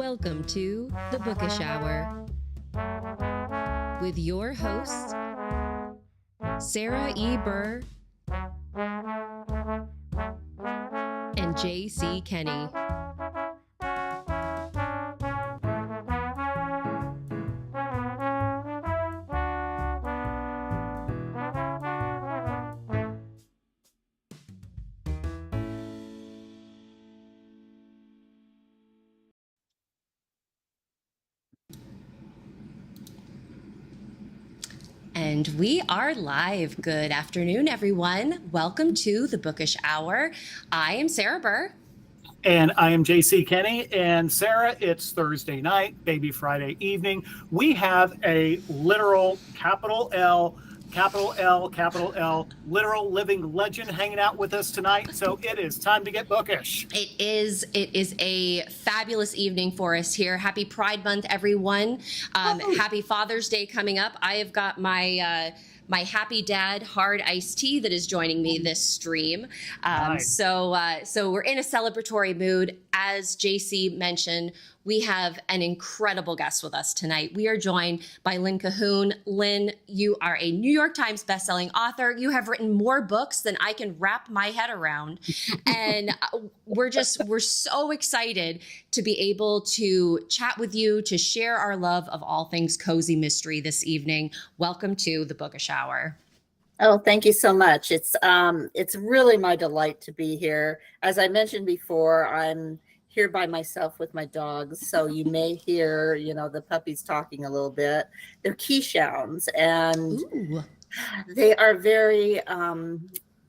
Welcome to the Bookish Hour with your hosts, Sarah E. Burr and J.C. Kenney. And we are live. Good afternoon, everyone. Welcome to the Bookish Hour. I am Sarah Burr. And I am J.C. Kenney. And Sarah, it's Thursday night, baby Friday evening. We have a literal capital L, literal living legend hanging out with us tonight. So it is time to get bookish. It is a fabulous evening for us here. Happy Pride Month, everyone. Happy Father's Day coming up. I have got my Happy Dad hard iced tea that is joining me this stream. Nice. So we're in a celebratory mood. As JC mentioned, we have an incredible guest with us tonight. We are joined by Lynn Cahoon. Lynn, you are a New York Times bestselling author. You have written more books than I can wrap my head around. And we're so excited to be able to chat with you, to share our love of all things cozy mystery this evening. Welcome to the Bookish Hour. Oh, thank you so much. It's really my delight to be here. As I mentioned before, I'm here by myself with my dogs, so you may hear, the puppies talking a little bit. They're Keeshhounds, and Ooh. they are very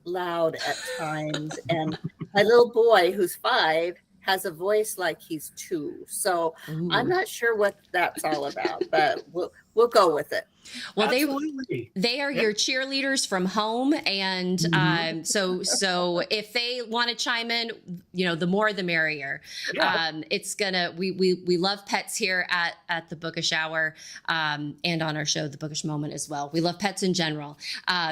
loud at times. And my little boy, who's 5, has a voice like he's 2. So Ooh. I'm not sure what that's all about, but we'll go with it. Well, Absolutely. they are your cheerleaders from home, and so if they want to chime in, the more the merrier. Yeah. We love pets here at the Bookish Hour, and on our show, The Bookish Moment, as well. We love pets in general,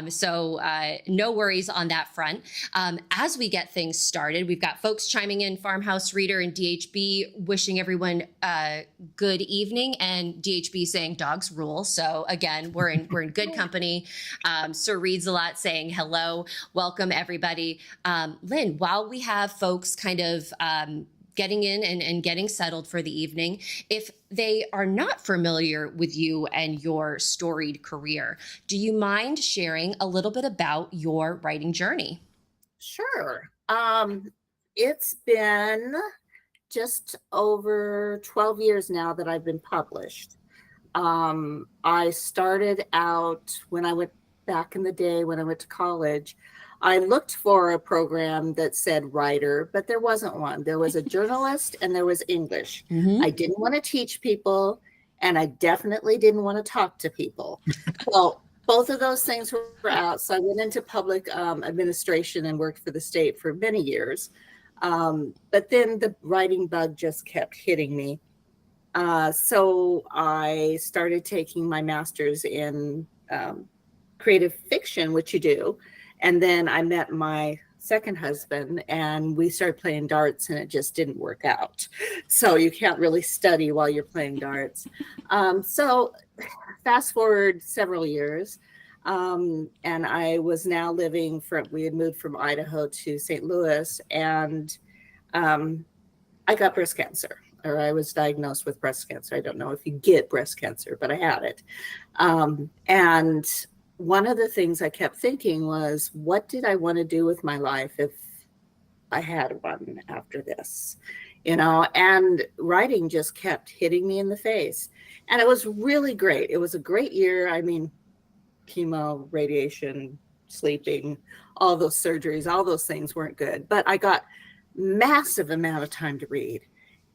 so no worries on that front. As we get things started, we've got folks chiming in, Farmhouse Reader and DHB wishing everyone good evening, and DHB saying dogs rule. So again, we're in good company. Sir Reads a Lot saying hello. Welcome, everybody. Lynn, while we have folks kind of getting in and getting settled for the evening, if they are not familiar with you and your storied career, do you mind sharing a little bit about your writing journey? Sure. It's been just over 12 years now that I've been published. I started out when I went back in the day when I went to college. I looked for a program that said writer, but there wasn't one. There was a journalist and there was English. Mm-hmm. I didn't want to teach people, and I definitely didn't want to talk to people. Well, both of those things were out. So I went into public administration and worked for the state for many years. But then the writing bug just kept hitting me. So I started taking my master's in creative fiction, which you do. And then I met my second husband and we started playing darts, and it just didn't work out. So you can't really study while you're playing darts. So fast forward several years. And I was now we had moved from Idaho to St. Louis, and I got breast cancer. Or I was diagnosed with breast cancer. I don't know if you get breast cancer, but I had it. And one of the things I kept thinking was, what did I want to do with my life if I had one after this? And writing just kept hitting me in the face. And it was really great. It was a great year. I mean, chemo, radiation, sleeping, all those surgeries, all those things weren't good. But I got massive amount of time to read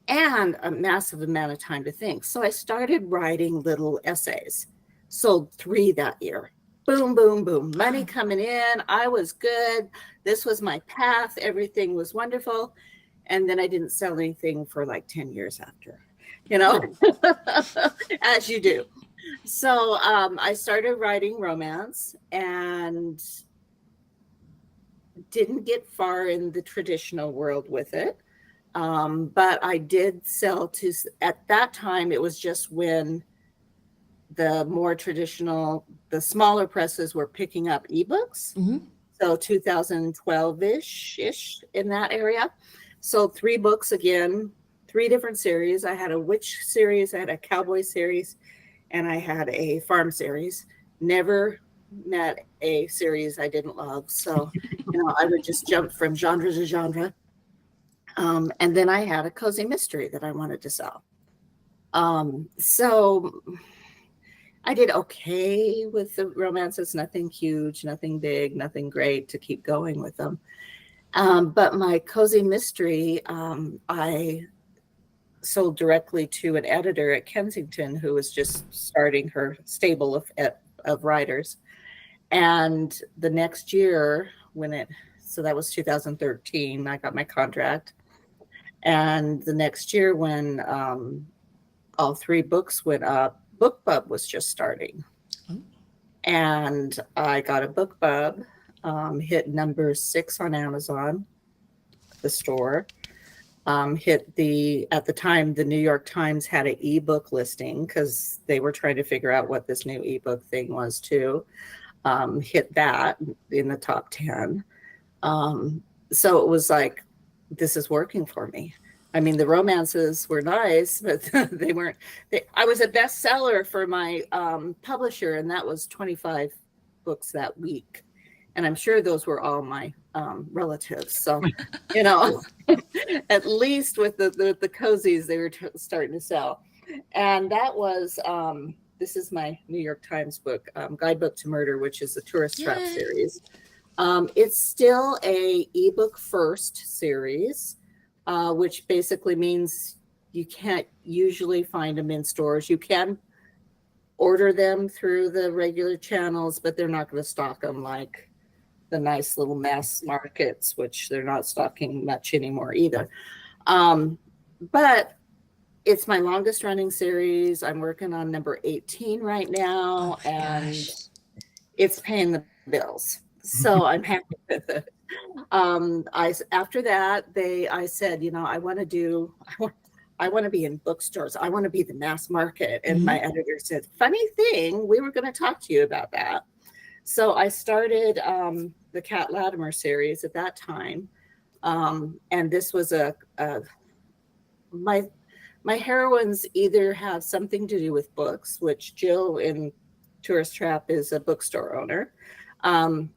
and a massive amount of time to think. So I started writing little essays, sold 3 that year. Boom, boom, boom. Money coming in. I was good. This was my path. Everything was wonderful. And then I didn't sell anything for like 10 years after, as you do. So I started writing romance and didn't get far in the traditional world with it. But I did sell to, at that time, it was just when the more traditional, the smaller presses were picking up ebooks. Mm-hmm. So 2012-ish in that area. Sold 3 books again, 3 different series. I had a witch series, I had a cowboy series, and I had a farm series. Never met a series I didn't love. So, I would just jump from genre to genre. And then I had a cozy mystery that I wanted to sell. So I did okay with the romances, nothing huge, nothing big, nothing great to keep going with them. But my cozy mystery, I sold directly to an editor at Kensington who was just starting her stable of writers. And the next year, so that was 2013, I got my contract. And the next year when all 3 books went up, BookBub was just starting. Oh. And I got a BookBub, hit number 6 on Amazon, the store. At the time, the New York Times had an ebook listing because they were trying to figure out what this new ebook thing was too. Hit that in the top 10. So it was like, this is working for me. I mean, the romances were nice, but I was a bestseller for my publisher, and that was 25 books that week. And I'm sure those were all my relatives. So, at least with the cozies, they were starting to sell. And that was, this is my New York Times book, Guidebook to Murder, which is the Tourist Trap series. It's still a ebook first series, which basically means you can't usually find them in stores. You can order them through the regular channels, but they're not going to stock them like the nice little mass markets, which they're not stocking much anymore either. But it's my longest running series. I'm working on number 18 right now, and it's paying the bills. So I'm happy with it. After that, I said, I want to be in bookstores. I want to be the mass market. And my editor said, funny thing, we were going to talk to you about that. So I started the Cat Latimer series at that time. And this was my heroines either have something to do with books, which Jill in Tourist Trap is a bookstore owner.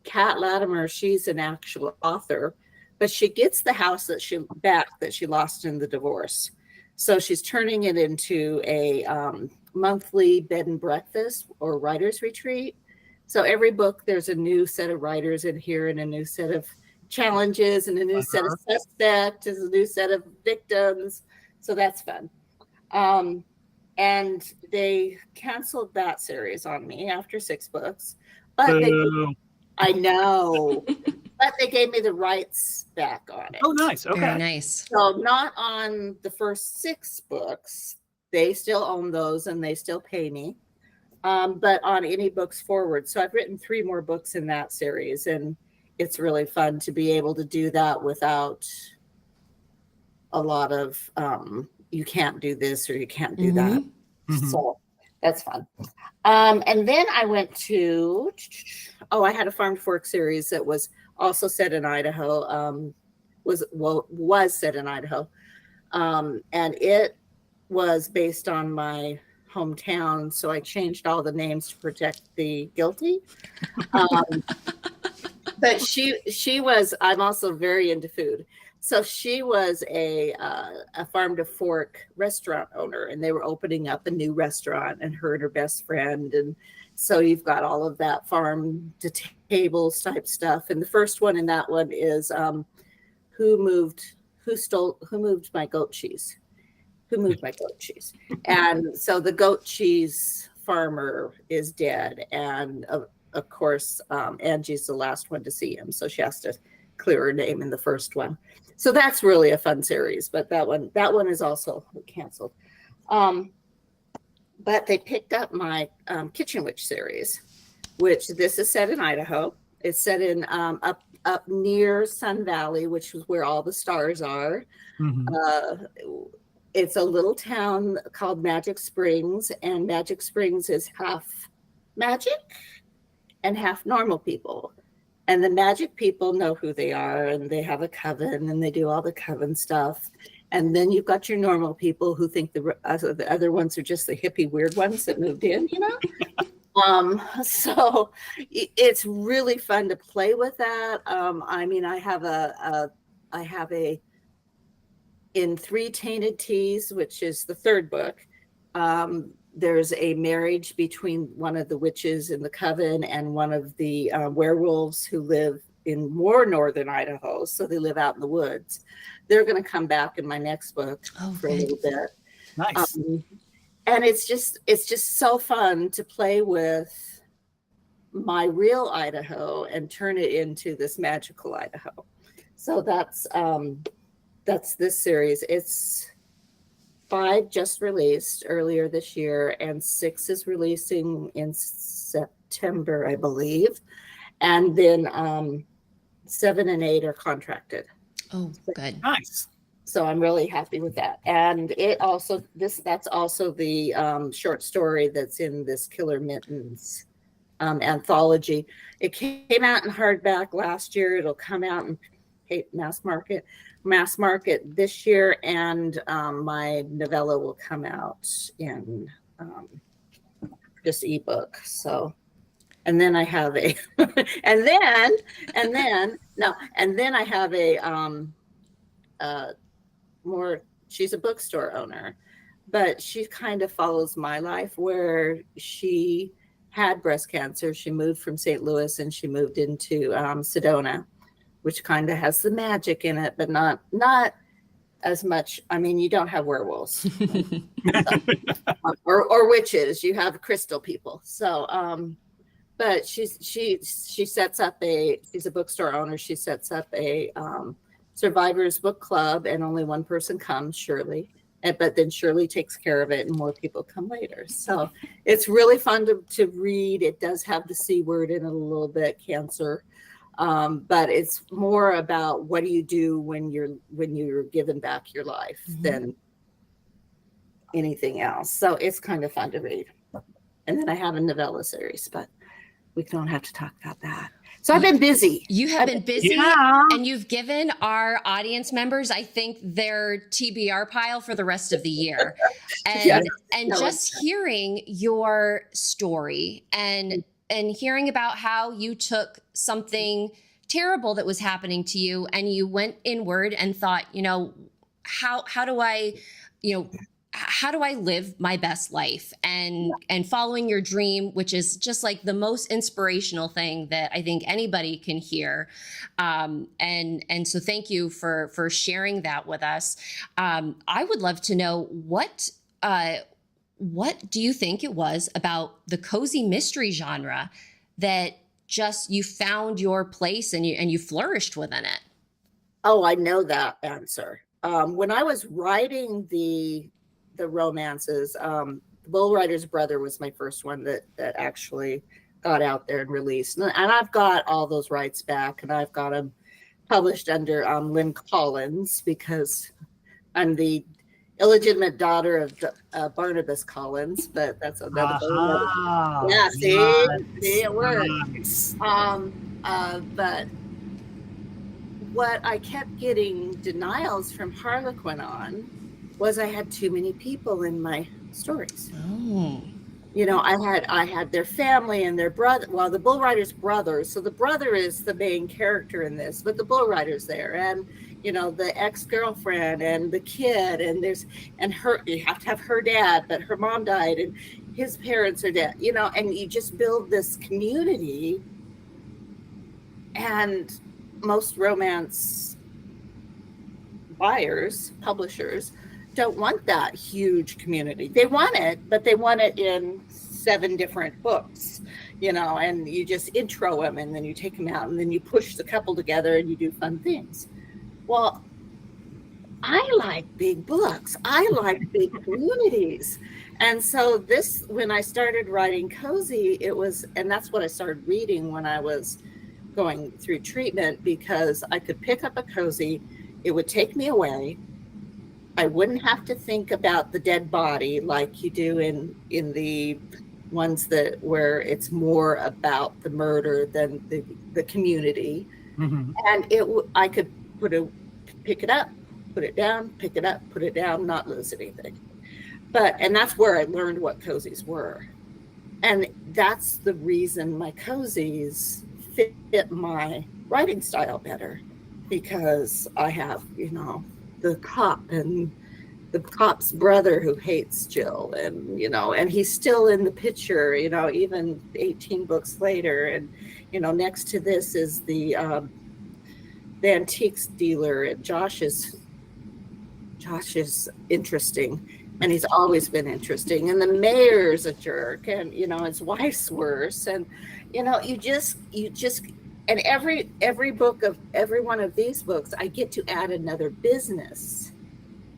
Cat Latimer, she's an actual author, but she gets the house that she lost in the divorce. So she's turning it into a monthly bed and breakfast or writer's retreat. So every book, there's a new set of writers in here and a new set of challenges and a new set of suspects and a new set of victims. So that's fun. And they canceled that series on me after 6 books. But I know, but they gave me the rights back on it. Oh, nice. Okay. Very nice. So not on the first 6 books. They still own those and they still pay me. But on any books forward. So I've written 3 more books in that series, and it's really fun to be able to do that without a lot of you can't do this or you can't do that. So that's fun. And then I went to, I had a Farm to Fork series that was also set in Idaho, was set in Idaho. And it was based on my hometown. So I changed all the names to protect the guilty. But she was, I'm also very into food. So she was a Farm to Fork restaurant owner, and they were opening up a new restaurant, and her and her best friend. And so you've got all of that farm to tables type stuff. And the first one in that one is who moved my goat cheese? Who moved my goat cheese? And so the goat cheese farmer is dead. And of course, Angie's the last one to see him. So she has to clear her name in the first one. So that's really a fun series, but that one is also canceled. But they picked up my Kitchen Witch series, which this is set in Idaho. It's set in up up near Sun Valley, which is where all the stars are. It's a little town called Magic Springs, and Magic Springs is half magic and half normal people. And the magic people know who they are, and they have a coven, and they do all the coven stuff. And then you've got your normal people who think the other ones are just the hippie weird ones that moved in, you know? So it's really fun to play with that. I mean, I have a in Three Tainted Teas, which is the third book. There's a marriage between one of the witches in the coven and one of the werewolves who live in more northern Idaho. So they live out in the woods. They're going to come back in my next book for a little bit. Nice. And it's just so fun to play with my real Idaho and turn it into this magical Idaho. So that's this series. It's 5 just released earlier this year, and 6 is releasing in September, I believe. And then 7 and 8 are contracted. Oh, good. Nice. So I'm really happy with that. And it also, that's also the short story that's in this Killer Mittens anthology. It came out in hardback last year. It'll come out in mass market this year, and my novella will come out in just ebook. So, and then I have a and then I have a more, she's a bookstore owner, but she kind of follows my life, where she had breast cancer. She moved from St. Louis and she moved into Sedona, which kind of has the magic in it, but not as much. I mean, you don't have werewolves or witches. You have crystal people. So, but she sets up she's a bookstore owner. She sets up a survivors book club, and only one person comes, Shirley. But then Shirley takes care of it, and more people come later. So it's really fun to read. It does have the C word in it a little bit, cancer. But it's more about what do you do when you're given back your life than anything else. So it's kind of fun to read. And then I have a novella series, but we don't have to talk about that. So I've been busy. You have been busy, Yeah. and you've given our audience members, I think, their TBR pile for the rest of the year. And Yes. Just hearing your story and hearing about how you took something terrible that was happening to you and you went inward and thought, how do I live my best life, and following your dream, which is just like the most inspirational thing that I think anybody can hear. And so thank you for sharing that with us. I would love to know what do you think it was about the cozy mystery genre that just you found your place and you flourished within it? Oh, I know that answer. When I was writing the romances, the Bull Rider's Brother was my first one that actually got out there and released. And I've got all those rights back, and I've got them published under Lynn Collins, because I'm the illegitimate daughter of Barnabas Collins, but that's another. Yeah, see, it works. Nice. But what I kept getting denials from Harlequin on was I had too many people in my stories. Oh. I had their family and their brother. Well, the Bull Rider's brother. So the brother is the main character in this, but the Bull Rider's there, and the ex-girlfriend and the kid, and her. You have to have her dad, but her mom died, and his parents are dead. And you just build this community. And most romance buyers, publishers, don't want that huge community. They want it, but they want it in 7 different books, and you just intro them, and then you take them out, and then you push the couple together, and you do fun things. Well, I like big books. I like big communities. And so when I started writing cozy, and that's what I started reading when I was going through treatment because I could pick up a cozy, it would take me away. I wouldn't have to think about the dead body like you do in the ones that where it's more about the murder than the community. Mm-hmm. And I could pick it up, put it down, pick it up, put it down, not lose anything. And that's where I learned what cozies were. And that's the reason my cozies fit my writing style better, because I have, the cop and the cop's brother who hates Jill, and, and he's still in the picture, even 18 books later. And, next to this is the antiques dealer, and Josh is interesting. And he's always been interesting. And the mayor's a jerk, and his wife's worse. And you just and every book of every one of these books, I get to add another business.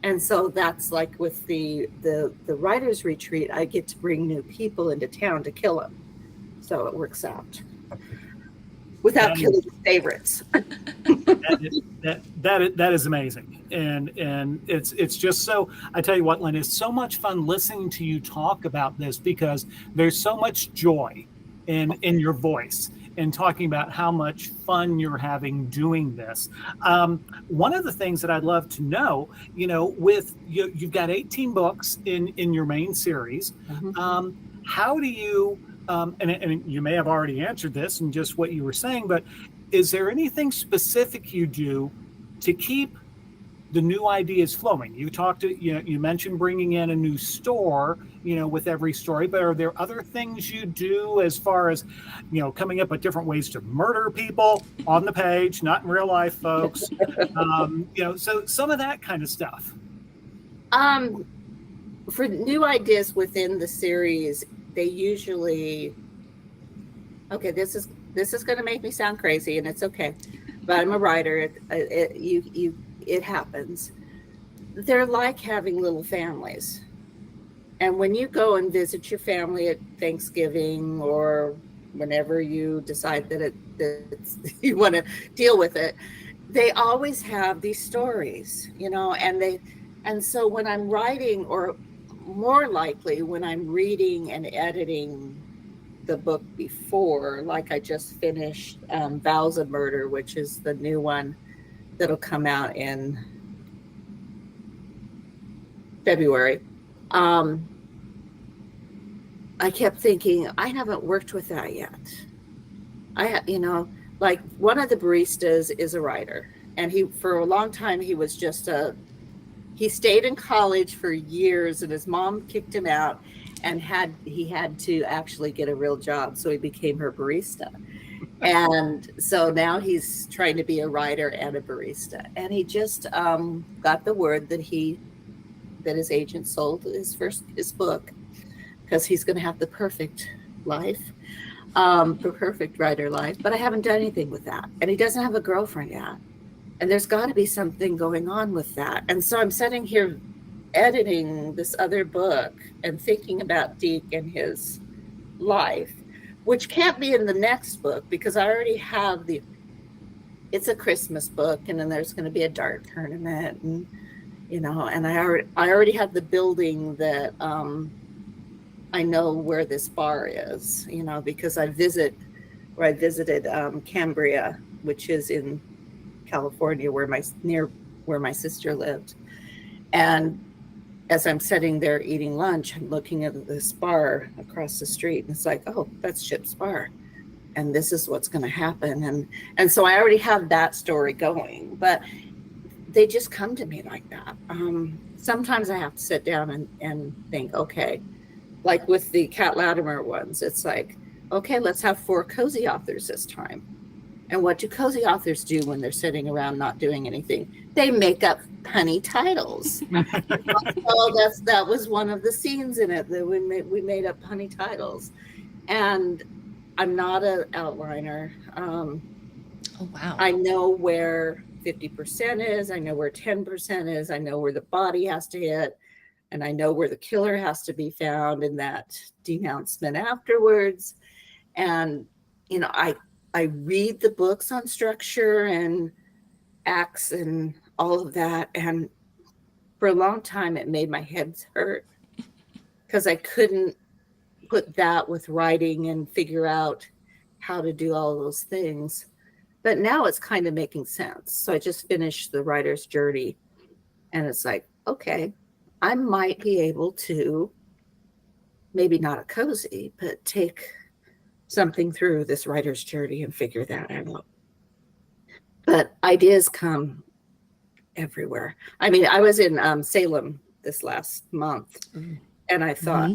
And so that's like with the writer's retreat, I get to bring new people into town to kill them. So it works out without killing favorites. That is amazing. And it's just so, I tell you what, Lynn, it's so much fun listening to you talk about this, because there's so much joy in your voice and talking about how much fun you're having doing this. One of the things that I'd love to know, with you've got 18 books in your main series. Mm-hmm. How do you, and you may have already answered this in just what you were saying, but is there anything specific you do to keep the new ideas flowing? You mentioned bringing in a new store, with every story, but are there other things you do as far as, coming up with different ways to murder people on the page, not in real life, folks? So some of that kind of stuff. For new ideas within the series, they usually, okay, this is going to make me sound crazy, and it's okay, but I'm a writer. It happens. They're like having little families. And when you go and visit your family at Thanksgiving, or whenever you decide that you want to deal with it, they always have these stories, and so when I'm writing, or more likely when I'm reading and editing the book before, like I just finished Vows of Murder, which is the new one that'll come out in February. I kept thinking, I haven't worked with that yet. Like one of the baristas is a writer, and for a long time, he was just he stayed in college for years, and his mom kicked him out, and he had to actually get a real job. So he became her barista. And so now he's trying to be a writer and a barista. And he just got the word that his agent sold his book, because he's going to have the perfect life, the perfect writer life. But I haven't done anything with that. And he doesn't have a girlfriend yet. And there's got to be something going on with that. And so I'm sitting here editing this other book and thinking about Deke and his life, which can't be in the next book, because I already have it's a Christmas book, and then there's going to be a dart tournament, and and I already have the building that I know where this bar is, because I visited Cambria, which is in California, near where my sister lived. And as I'm sitting there eating lunch, I'm looking at this bar across the street, and it's like, oh, that's Chip's bar, and this is what's going to happen. And so I already have that story going, but they just come to me like that. Sometimes I have to sit down and think, okay, like with the Cat Latimer ones, it's like, okay, let's have 4 cozy authors this time. And what do cozy authors do when they're sitting around not doing anything? They make up punny titles. So that was one of the scenes in it, that we made up punny titles. And I'm not an outliner. Oh, wow. I know where 50% is. I know where 10% is. I know where the body has to hit. And I know where the killer has to be found in that denouncement afterwards. And, I I read the books on structure and acts and all of that. And for a long time, it made my head hurt because I couldn't put that with writing and figure out how to do all those things. But now it's kind of making sense. So I just finished the writer's journey, and it's like, okay, I might be able to, maybe not a cozy, but take something through this writer's journey and figure that out. But ideas come everywhere. I mean, I was in Salem this last month, and I thought,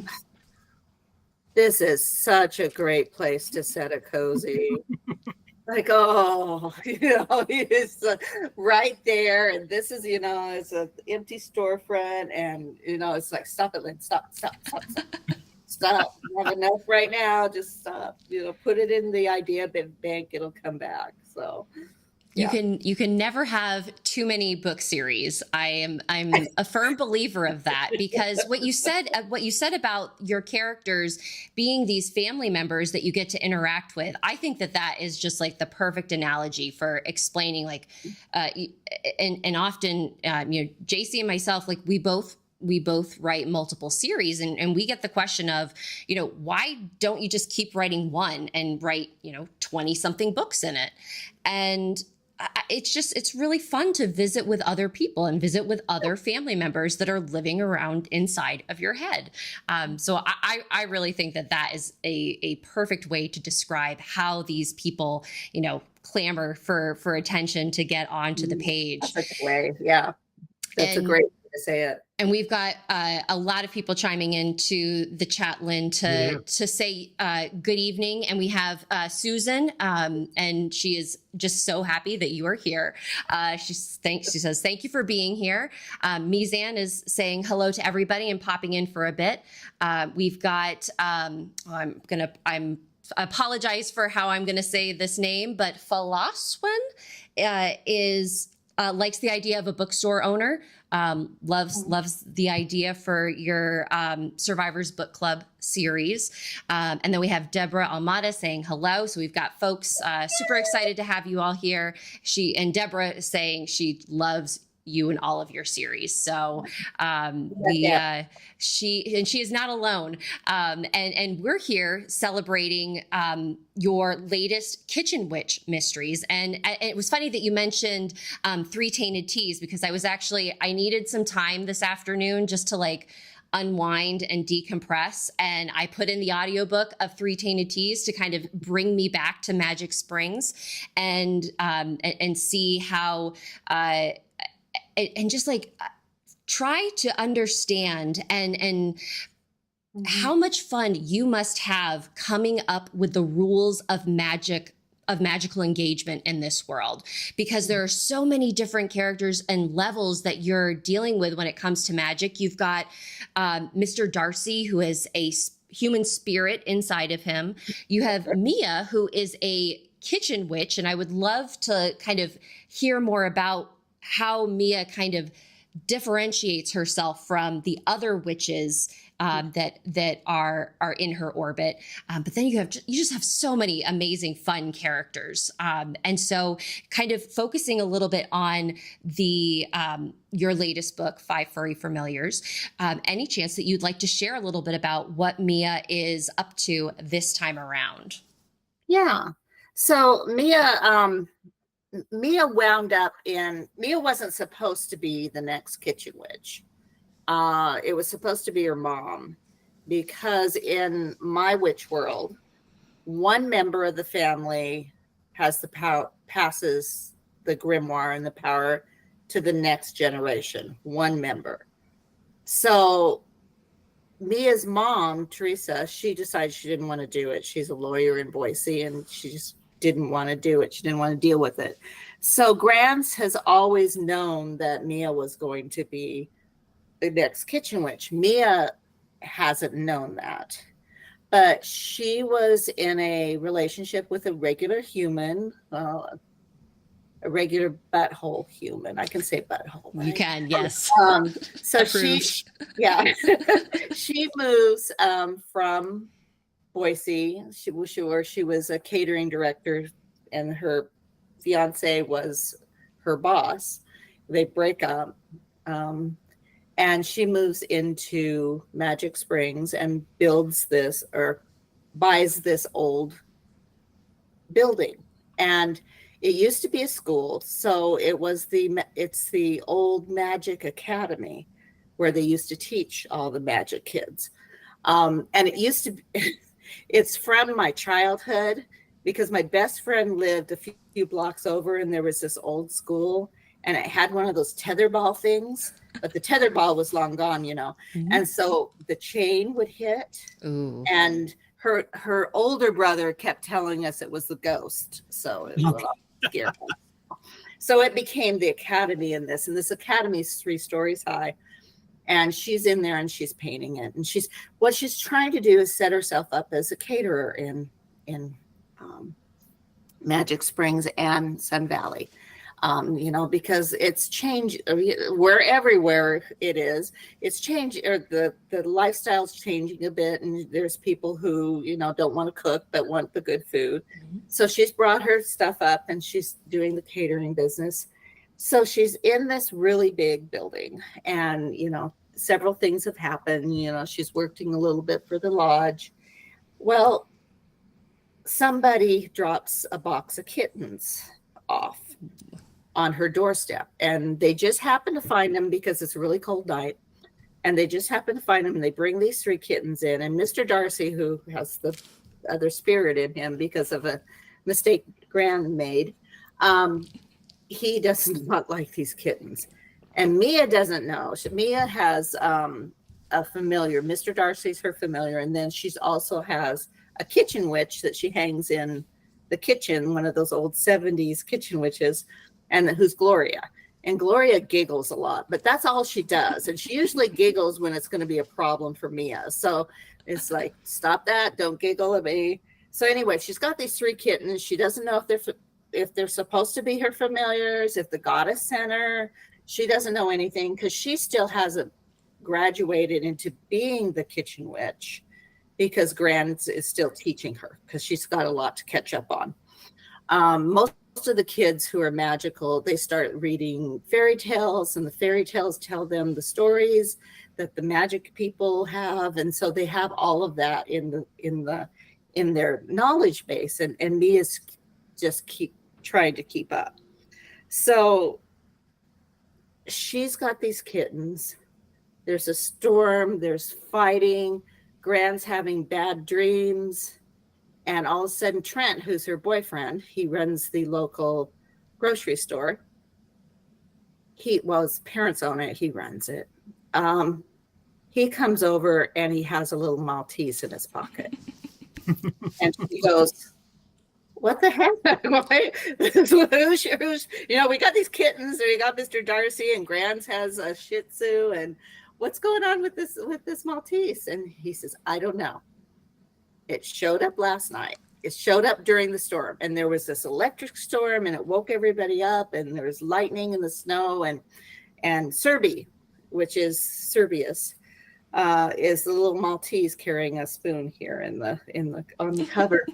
this is such a great place to set a cozy. Like, oh, it's right there. And this is, it's an empty storefront. And, it's like, stop it, Lynn, stop. Stop. You have enough right now. Just stop. Put it in the idea bank. It'll come back. So you can never have too many book series. I'm a firm believer of that, because what you said about your characters being these family members that you get to interact with, I think that is just like the perfect analogy for explaining, like, and often, JC and myself, like we both write multiple series, and we get the question of, why don't you just keep writing one and write, 20 something books in it? And it's really fun to visit with other people and visit with other family members that are living around inside of your head. So I really think that is a perfect way to describe how these people, clamor for attention to get onto the page. That's a good way. Yeah. That's a great way to say it. And we've got a lot of people chiming into the chat, Lynn, to say good evening. And we have Susan, and she is just so happy that you are here. She says, thank you for being here. Mizan is saying hello to everybody and popping in for a bit. We've got, I'm apologize for how I'm going to say this name, but Falaswan likes the idea of a bookstore owner. Loves the idea for your Survivors Book Club series. And then we have Deborah Almada saying hello. So we've got folks super excited to have you all here. Deborah is saying she loves you and all of your series. So she is not alone. And we're here celebrating your latest Kitchen Witch mysteries. And it was funny that you mentioned 3 Tainted Teas, because I needed some time this afternoon just to unwind and decompress. And I put in the audiobook of 3 Tainted Teas to kind of bring me back to Magic Springs and see how, and just try to understand and how much fun you must have coming up with the rules of magical engagement in this world, because there are so many different characters and levels that you're dealing with when it comes to magic. You've got Mr. Darcy, who is a human spirit inside of him. You have Mia, who is a kitchen witch, and I would love to kind of hear more about how Mia kind of differentiates herself from the other witches that are in her orbit. But then you just have so many amazing, fun characters. And so kind of focusing a little bit on the your latest book, 5 Furry Familiars, any chance that you'd like to share a little bit about what Mia is up to this time around? Yeah. So Mia wasn't supposed to be the next Kitchen Witch. It was supposed to be her mom, because in my witch world, one member of the family has the power, passes the grimoire and the power to the next generation, one member. So Mia's mom, Teresa, she decided she didn't want to do it. She's a lawyer in Boise, and she just didn't want to do it. She didn't want to deal with it. So Grants has always known that Mia was going to be the next Kitchen Witch. Mia hasn't known that, but she was in a relationship with a regular human, a regular butthole human. I can say butthole. Right? You can, yes. So she moves from Boise. She was a catering director and her fiance was her boss. They break up, and she moves into Magic Springs and builds this, or buys this old building. And it used to be a school, so it's the old Magic Academy where they used to teach all the magic kids. And it used to be, it's from my childhood, because my best friend lived a few blocks over, and there was this old school, and it had one of those tetherball things, but the tetherball was long gone, And so the chain would hit. Ooh. And her older brother kept telling us it was the ghost. So it was scary. So it became the academy in this, and this academy is 3 stories high. And she's in there and she's painting it. And what she's trying to do is set herself up as a caterer in Magic Springs and Sun Valley. Because it's changed. Where everywhere it is, it's changed, or the lifestyle's changing a bit. And there's people who, don't want to cook, but want the good food. Mm-hmm. So she's brought her stuff up and she's doing the catering business. So she's in this really big building, and, several things have happened. She's working a little bit for the lodge. Well, somebody drops a box of kittens off on her doorstep, and they just happen to find them because it's a really cold night, and they just happen to find them, and they bring these 3 kittens in, and Mr. Darcy, who has the other spirit in him because of a mistake Gran made, he does not like these kittens. And Mia doesn't know. Mia has a familiar. Mr. Darcy's her familiar, and then she's also has a kitchen witch that she hangs in the kitchen, one of those old 70s kitchen witches, and who's Gloria. And Gloria giggles a lot, but that's all she does. And she usually giggles when it's going to be a problem for Mia. So it's like, stop that, don't giggle at me. So anyway, she's got these 3 kittens. She doesn't know if they're supposed to be her familiars, if the goddess sent her. She doesn't know anything, because she still hasn't graduated into being the kitchen witch, because Gran is still teaching her, because she's got a lot to catch up on. Most of the kids who are magical, they start reading fairy tales, and the fairy tales tell them the stories that the magic people have, and so they have all of that in their knowledge base, and Mia's just keep trying to keep up. So she's got these kittens. There's a storm, there's fighting, Gran's having bad dreams. And all of a sudden, Trent, who's her boyfriend, he runs the local grocery store. His parents own it. He runs it. He comes over and he has a little Maltese in his pocket. And she goes, "What the heck? Who's, we got these kittens, and we got Mr. Darcy, and Gran's has a Shih Tzu, and what's going on with this Maltese?" And he says, "I don't know. It showed up last night. It showed up during the storm, and there was this electric storm, and it woke everybody up, and there was lightning in the snow, and Serby, which is Serbius, is the little Maltese carrying a spoon here on the cover."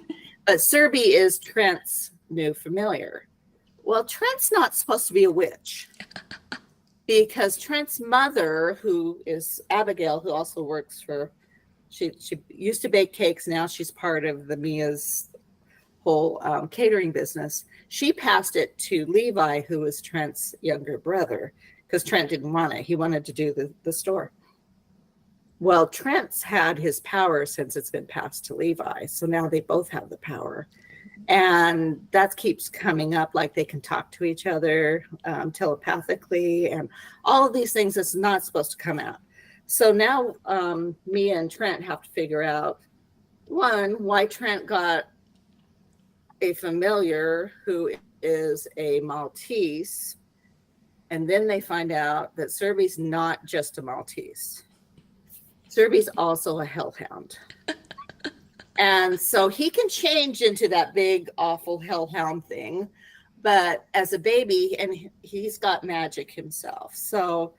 But Serby is Trent's new familiar. Well, Trent's not supposed to be a witch, because Trent's mother, who is Abigail, who also works for, she used to bake cakes. Now she's part of the Mia's whole catering business. She passed it to Levi, who was Trent's younger brother, because Trent didn't want it. He wanted to do the store. Well, Trent's had his power since it's been passed to Levi. So now they both have the power. And that keeps coming up, like they can talk to each other telepathically, and all of these things that's not supposed to come out. So now Mia and Trent have to figure out, one, why Trent got a familiar who is a Maltese. And then they find out that Serby's not just a Maltese. Serby's also a hellhound. And so he can change into that big, awful hellhound thing. But as a baby, and he's got magic himself. So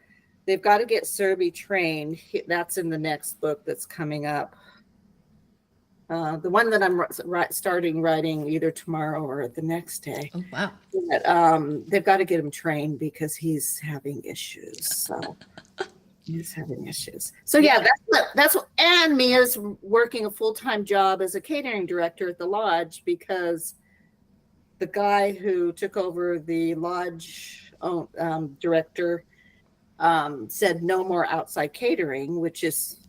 they've got to get Serby trained. That's in the next book that's coming up. The one that I'm starting writing either tomorrow or the next day. Oh, wow. But, they've got to get him trained because he's having issues. So he's having issues. So yeah, that's what, and Mia's working a full-time job as a catering director at the lodge because the guy who took over the lodge director said no more outside catering, which is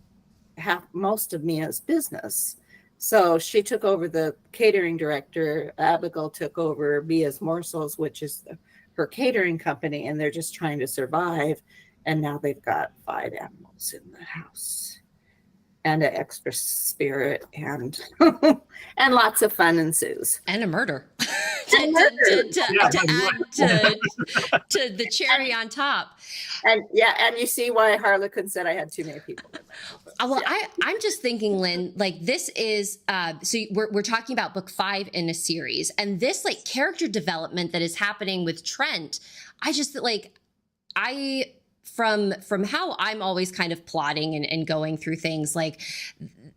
most of Mia's business. So she took over the catering director. Abigail took over Mia's Morsels, which is her catering company, and they're just trying to survive. And now they've got 5 animals in the house and an extra spirit and and lots of fun ensues. And a murder. to the cherry on top. And yeah, and you see why Harlequin said I had too many people. Well, I'm just thinking, Lynn, like this is, so we're talking about book 5 in a series, and this like character development that is happening with Trent, I just like, from how I'm always kind of plotting and going through things, like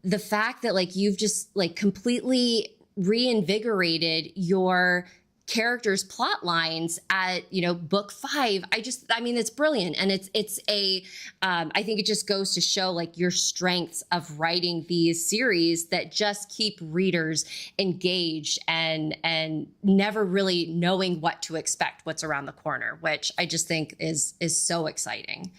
the fact that like you've just like completely reinvigorated your characters' plot lines at, book 5. I mean, it's brilliant. And it's I think it just goes to show like your strengths of writing these series that just keep readers engaged and never really knowing what to expect, what's around the corner, which I just think is so exciting.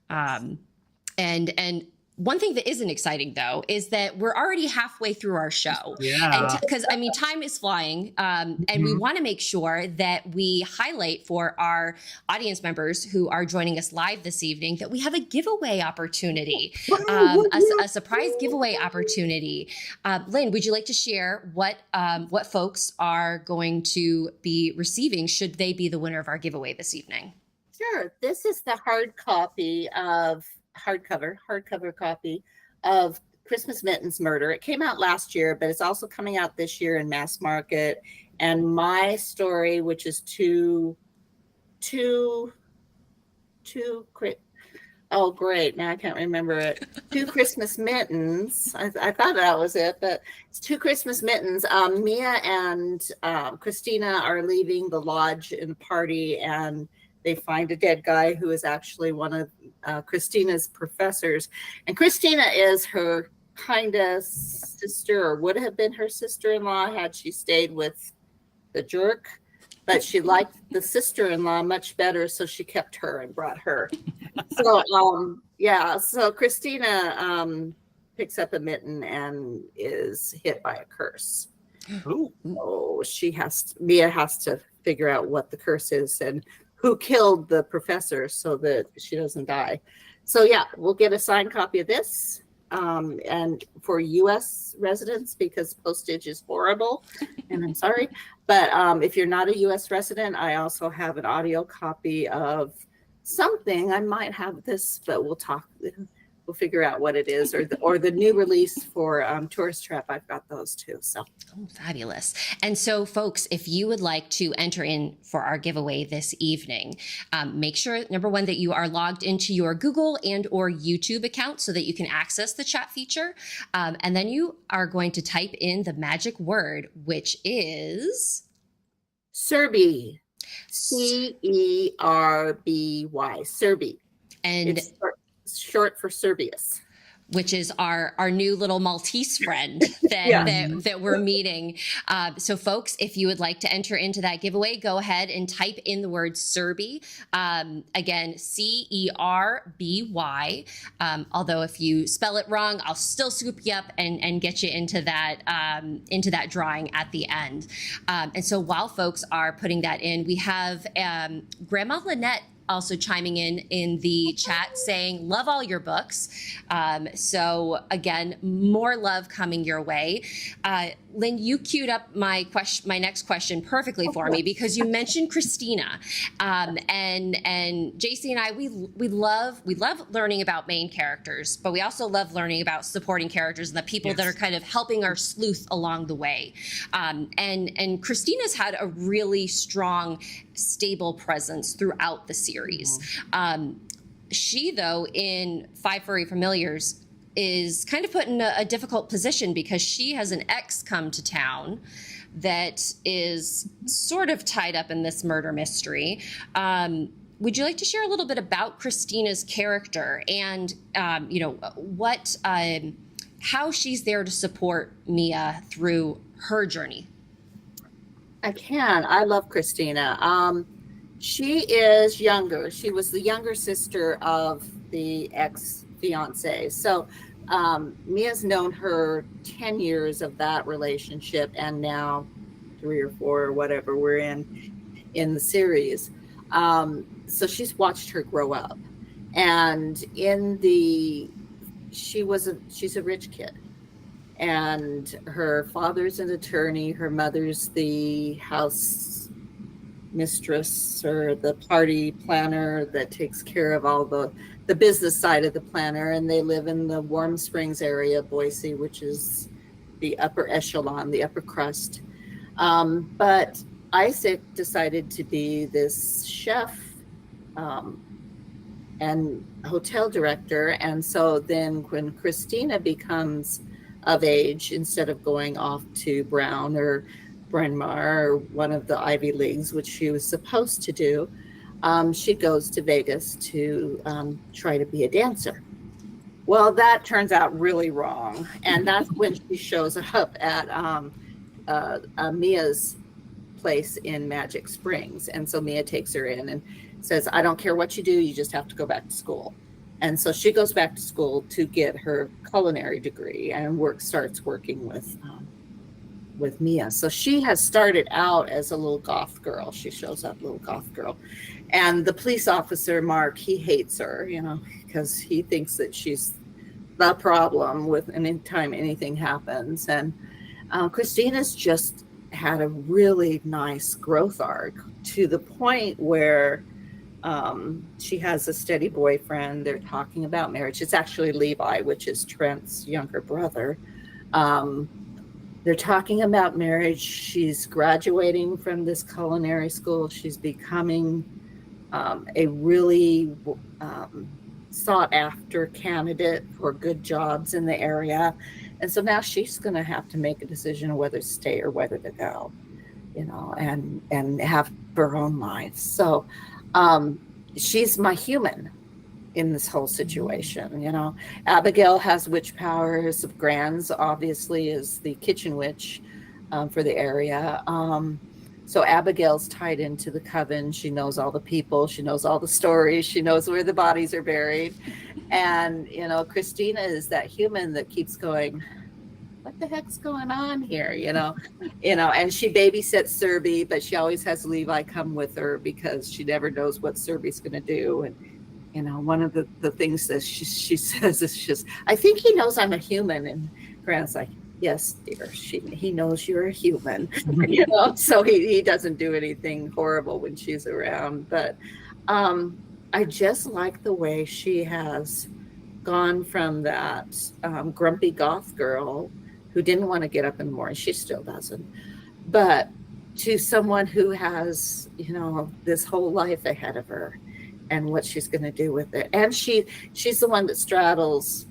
And one thing that isn't exciting, though, is that we're already halfway through our show. Yeah. Because, time is flying. And we want to make sure that we highlight for our audience members who are joining us live this evening that we have a giveaway opportunity, a surprise giveaway opportunity. Lynn, would you like to share what folks are going to be receiving should they be the winner of our giveaway this evening? Sure. This is the hardcover copy of Christmas Mittens Murder. It came out last year, but it's also coming out this year in mass market. And my story, which is oh great, now I can't remember it. 2 Christmas Mittens. I thought that was it, but it's 2 Christmas Mittens. Mia and Christina are leaving the lodge in a party, and they find a dead guy who is actually one of Christina's professors. And Christina is her kind of sister, or would have been her sister-in-law had she stayed with the jerk. But she liked the sister-in-law much better, so she kept her and brought her. So Christina picks up a mitten and is hit by a curse. Ooh. So Mia has to figure out what the curse is and who killed the professor so that she doesn't die. So yeah, we'll get a signed copy of this. And for U.S. residents, because postage is horrible, and I'm sorry. But if you're not a U.S. resident, I also have an audio copy of something. I might have this, but we'll figure out what it is, or the new release for Tourist Trap. I've got those too. So fabulous. And so, folks, if you would like to enter in for our giveaway this evening, make sure, number one, that you are logged into your Google and or YouTube account so that you can access the chat feature. And then you are going to type in the magic word, which is Serby. Cerby. Serby. And it's short for Serbius, which is our new little Maltese friend that we're meeting. So folks, if you would like to enter into that giveaway, go ahead and type in the word Serby. Again, Cerby. Although if you spell it wrong, I'll still scoop you up and get you into that drawing at the end. And so while folks are putting that in, we have Grandma Lynette also chiming in the chat saying, love all your books. So again, more love coming your way. Lynn, you queued up my next question perfectly for me because you mentioned Christina. And JC and I, we love learning about main characters, but we also love learning about supporting characters and the people that are kind of helping our sleuth along the way. And Christina's had a really strong, stable presence throughout the series. She, though, in 5 Furry Familiars, is kind of put in a difficult position because she has an ex come to town that is sort of tied up in this murder mystery. Would you like to share a little bit about Christina's character and, how she's there to support Mia through her journey? I can. I love Christina. She is younger. She was the younger sister of the ex-fiance. So Mia's known her 10 years of that relationship, and now 3 or 4 or whatever we're in the series. So she's watched her grow up. And she's a rich kid. And her father's an attorney, her mother's the house mistress or the party planner that takes care of all the business side of the planner, and they live in the Warm Springs area, Boise, which is the upper echelon, the upper crust. But Isaac decided to be this chef and hotel director, and so then when Christina becomes of age, instead of going off to Brown or Bryn Mawr or one of the Ivy Leagues, which she was supposed to do, she goes to Vegas to try to be a dancer. Well, that turns out really wrong. And that's when she shows up at Mia's place in Magic Springs. And so Mia takes her in and says, I don't care what you do, you just have to go back to school. And so she goes back to school to get her culinary degree and starts working with Mia. So she has started out as a little goth girl. She shows up, little goth girl. And the police officer, Mark, he hates her, because he thinks that she's the problem with anytime anything happens. And Christina's just had a really nice growth arc to the point where she has a steady boyfriend. They're talking about marriage. It's actually Levi, which is Trent's younger brother. They're talking about marriage. She's graduating from this culinary school. She's becoming a really sought after candidate for good jobs in the area. And so now she's going to have to make a decision of whether to stay or whether to go, and have her own life. So she's my human in this whole situation. Abigail has witch powers. Grands obviously is the kitchen witch for the area. So Abigail's tied into the coven. She knows all the people. She knows all the stories. She knows where the bodies are buried. And, Christina is that human that keeps going, what the heck's going on here? And she babysits Serby, but she always has Levi come with her because she never knows what Serby's going to do. And, one of the things that she says is just, I think he knows I'm a human. And Grant's like, yes, dear, he knows you're a human, so he doesn't do anything horrible when she's around. But I just like the way she has gone from that grumpy goth girl who didn't want to get up in the morning. She still doesn't, but to someone who has, this whole life ahead of her and what she's going to do with it. And she's the one that straddles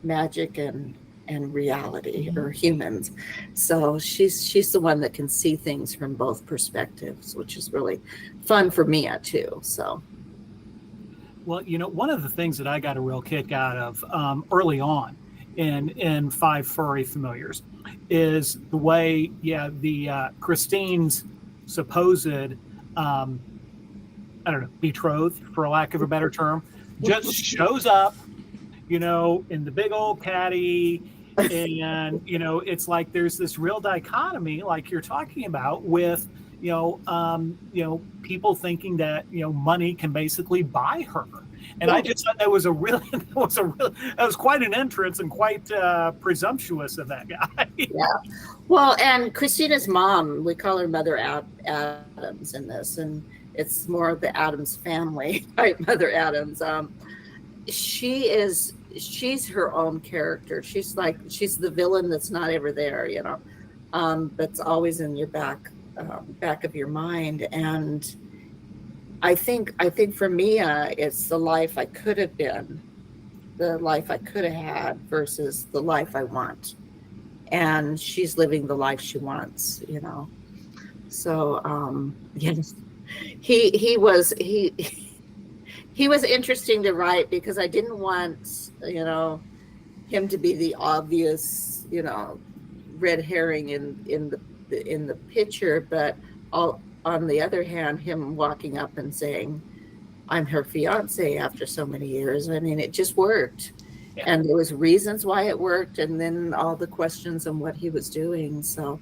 magic and reality, or humans. So she's the one that can see things from both perspectives, which is really fun for Mia too. So, well, one of the things that I got a real kick out of early on in Five Furry Familiars is the way, the Christine's supposed, betrothed, for lack of a better term, just shows up, in the big old caddy. And, it's like there's this real dichotomy, like you're talking about, with, people thinking that, money can basically buy her. And I just thought that was quite an entrance and quite presumptuous of that guy. Yeah. Well, and Christina's mom, we call her Mother Adams in this, and it's more of the Adams family, right? Mother Adams. She's her own character. She's the villain that's not ever there, that's always in your back of your mind. And I think for Mia, it's the life I could have been the life I could have had versus the life I want. And she's living the life she wants, you know. So yes, he was he was interesting to write because I didn't want, you know, him to be the obvious, you know, red herring in the picture, but all, on the other hand, him walking up and saying, I'm her fiance after so many years. I mean, it just worked. Yeah. And there was reasons why it worked, and then all the questions on what he was doing. So,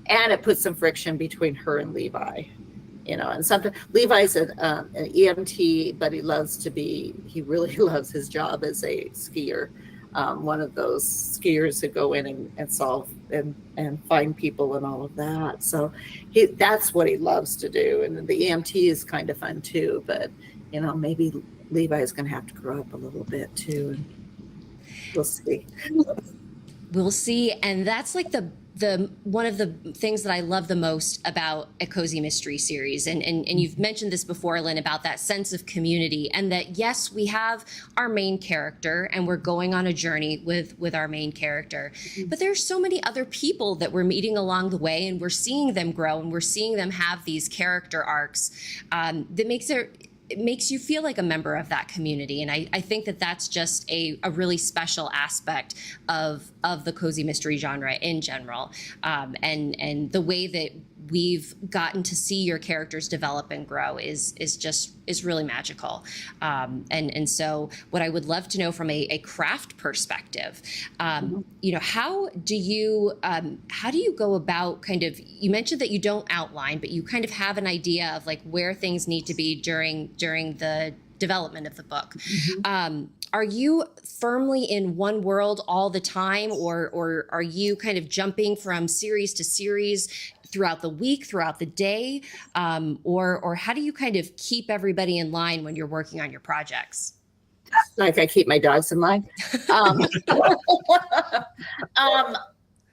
and it put some friction between her and Levi, you know. And something, Levi's an EMT, but he really loves his job as a skier. One of those skiers who go in and solve and find people and all of that. So that's what he loves to do. And the EMT is kind of fun too, but you know, maybe Levi is going to have to grow up a little bit too. And we'll see. We'll see. And that's like the one of the things that I love the most about a cozy mystery series. And you've mentioned this before, Lynn, about that sense of community, and that, yes, we have our main character and we're going on a journey with our main character, but there's so many other people that we're meeting along the way, and we're seeing them grow, and we're seeing them have these character arcs that makes you feel like a member of that community. And I think that that's just a really special aspect of the cozy mystery genre in general. And the way that we've gotten to see your characters develop and grow is really magical. And so what I would love to know from a craft perspective, you know, how do you go about kind of, you mentioned that you don't outline, but you kind of have an idea of like where things need to be during the development of the book. Are you firmly in one world all the time, or are you kind of jumping from series to series throughout the week, throughout the day? Or how do you kind of keep everybody in line when you're working on your projects? Like I keep my dogs in line.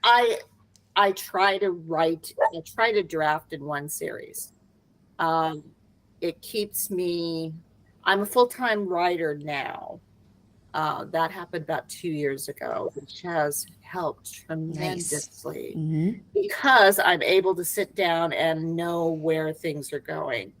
I try to draft in one series. It keeps me, I'm a full-time writer now. That happened about 2 years ago, which has helped tremendously because I'm able to sit down and know where things are going.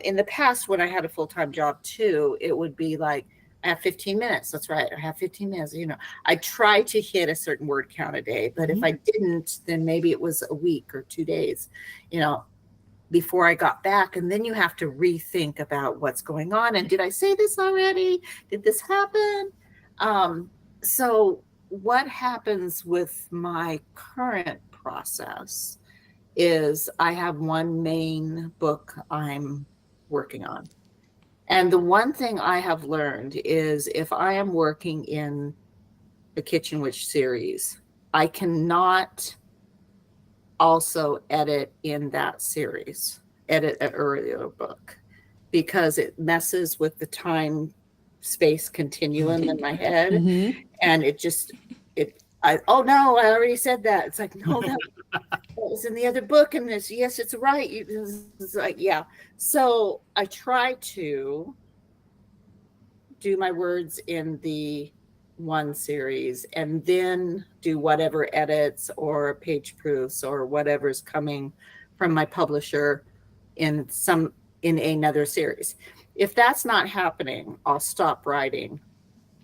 In the past, when I had a full-time job too, it would be like, I have 15 minutes. That's right. I have 15 minutes. You know, I try to hit a certain word count a day, but if I didn't, then maybe it was a week or 2 days, you know, before I got back. And then you have to rethink about what's going on. And did I say this already? Did this happen? So what happens with my current process is I have one main book I'm working on. And the one thing I have learned is if I am working in the Kitchen Witch series, I cannot also edit in that series, edit an earlier book, because it messes with the time space continuum in my head. And oh no, I already said that. It's like, no, that was in the other book, and this, yes, it's right. It's like, yeah. So I try to do my words in the one series and then do whatever edits or page proofs or whatever's coming from my publisher in another series. If that's not happening, I'll stop writing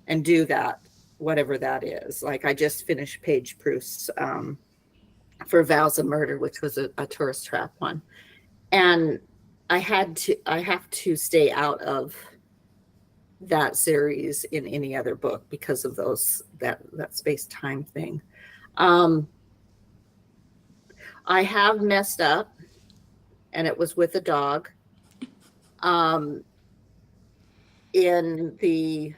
and do that, whatever that is. Like I just finished page proofs for Vows of Murder, which was a tourist trap one, and I have to stay out of that series in any other book because of that space-time thing. I have messed up, and it was with a dog. In the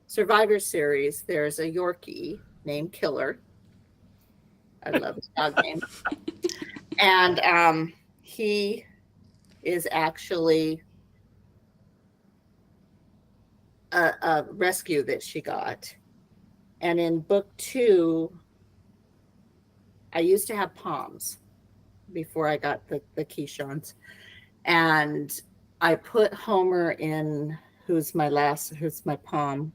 Survivor series, there's a Yorkie named Killer. I love his dog name. And he is actually a rescue that she got. And in book 2, I used to have Poms before I got the Keeshawns. And I put Homer in, who's my Pom,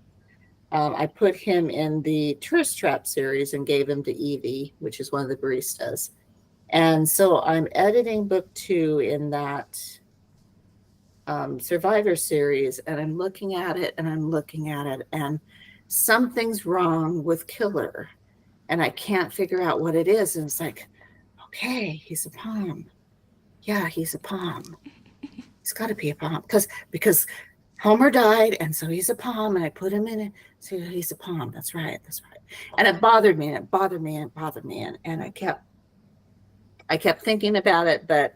I put him in the Tourist Trap series and gave him to Evie, which is one of the baristas. And so I'm editing book 2 in that Survivor series, and I'm looking at it and something's wrong with Killer, and I can't figure out what it is. And it's like, okay, he's a palm. Yeah, he's a palm. He's got to be a palm because Homer died, and so he's a palm, and I put him in it. So he's a palm. That's right. And it bothered me, and I kept thinking about it, but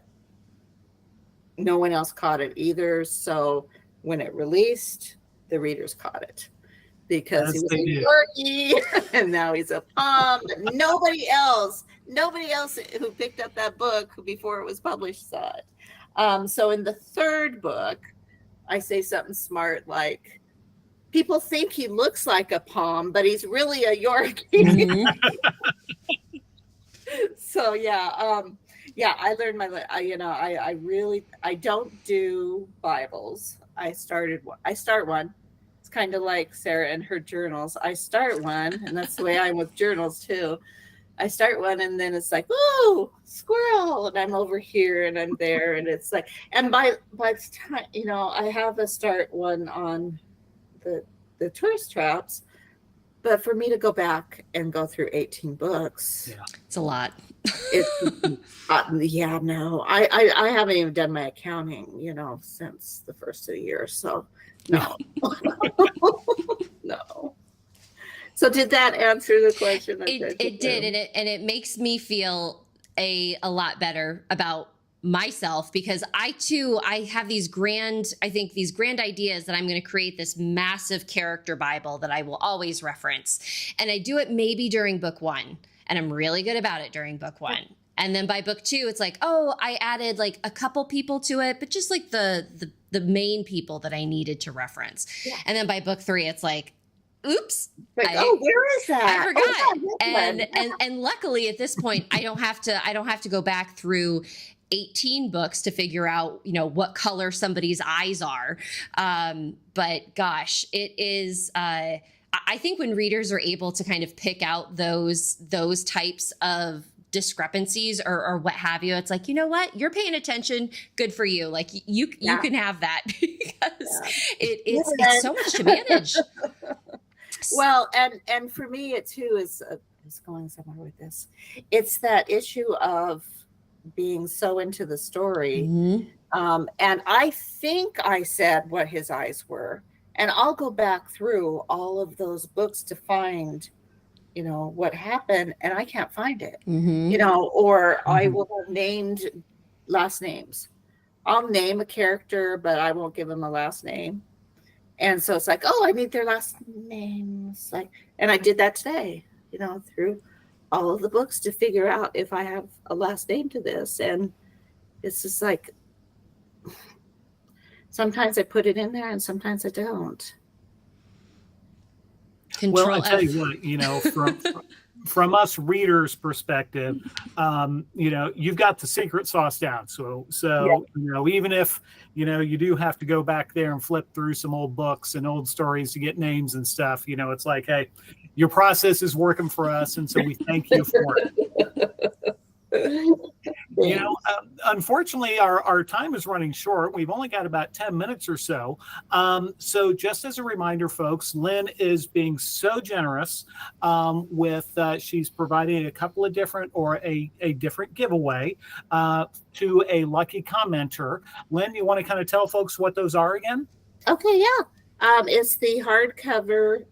no one else caught it either. So when it released, the readers caught it because he was a Yorkie, and now he's a palm. But nobody else who picked up that book before it was published saw it. So in the third book, I say something smart like, people think he looks like a palm, but he's really a Yorkie. Mm-hmm. So I learned I don't do Bibles. I start one. It's kind of like Sarah and her journals. I start one, and that's the way I'm with journals too. I start one, and then it's like, oh, squirrel, and I'm over here and I'm there, and it's like, and by the time, I have a start one on the Tourist Traps, but for me to go back and go through 18 books, it's a lot. No, I haven't even done my accounting, since the first of the year, so no. No. So did that answer the question? It did, and it makes me feel a lot better about myself, because I have these grand ideas that I'm going to create this massive character Bible that I will always reference. And I do it maybe during book 1, and I'm really good about it during book 1. And then by book 2, it's like, oh, I added like a couple people to it, but just like the main people that I needed to reference. Yeah. And then by book 3, it's like, oops. Where is that? I forgot. And luckily at this point, I don't have to go back through 18 books to figure out, what color somebody's eyes are. But gosh, it is, I think when readers are able to kind of pick out those types of discrepancies or what have you, it's like, you know what, you're paying attention, good for you. Like you can have that because it's so much to manage. Well, and for me, it too is going somewhere with this. It's that issue of being so into the story. Mm-hmm. And I think I said what his eyes were, and I'll go back through all of those books to find, what happened, and I can't find it, mm-hmm. Or mm-hmm. I will have named last names. I'll name a character, but I won't give them a last name. And so it's like, oh, I need their last names. And I did that today, through all of the books to figure out if I have a last name to this. And it's just like, sometimes I put it in there and sometimes I don't. Well, I tell you what, from us readers' perspective, you've got the secret sauce down. So even if, you do have to go back there and flip through some old books and old stories to get names and stuff, it's like, hey, your process is working for us. And so we thank you for it. Unfortunately, our time is running short. We've only got about 10 minutes or so. So just as a reminder, folks, Lynn is being so generous with she's providing a couple of different or a different giveaway to a lucky commenter. Lynn, you want to kind of tell folks what those are again? Okay, yeah. It's the hardcover.